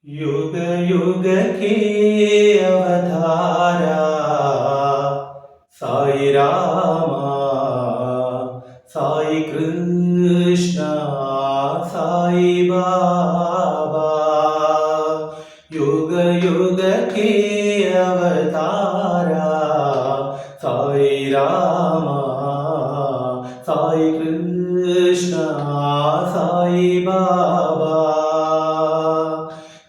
युग युग के अवतारा साई रामा साई कृष्णा साई बाबा। युग युग के अवतारा साई रामा साई कृष्णा साई बाबा।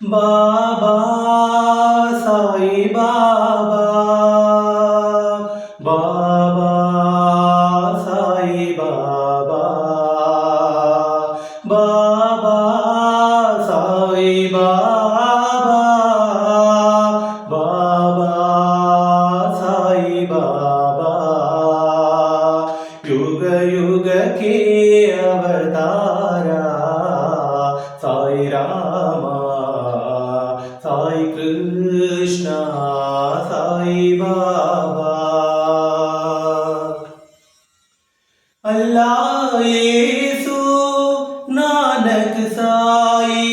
बाबा साई बाबा, बाबा साई बाबा, बाबा साई बाबा, बाबा साई बाबा। युग युग के अवतारा साई रामा साई कृष्णा साई बाबा। अल्लाह येसु नानक साई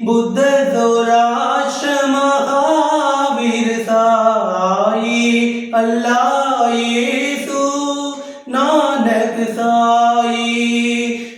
बुद्ध ज़ोराष्ट्र महावीर साई। अल्लाह येसु नानक साई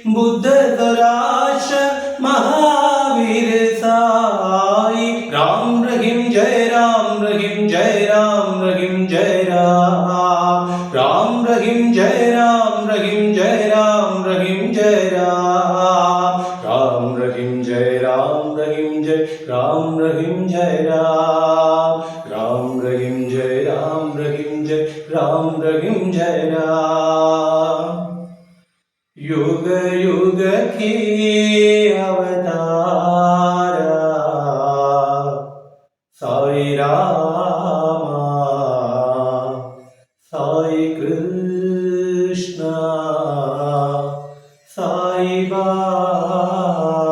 बुद्ध ज़ोराष्ट्र महावीर साई। राम रहीम जय राम रहीम जय राम रहीम जय राम। राम रहीम जय राम रहीम जय राम रहीम जय राम। राम रहीम जय राम रहीम जय राम रहीम जय राम। राम रहीम जय राम रहीम जय राम रहीम जय राम। युग युग के अवतारा साई रामा साई कृष्णा साई बाबा।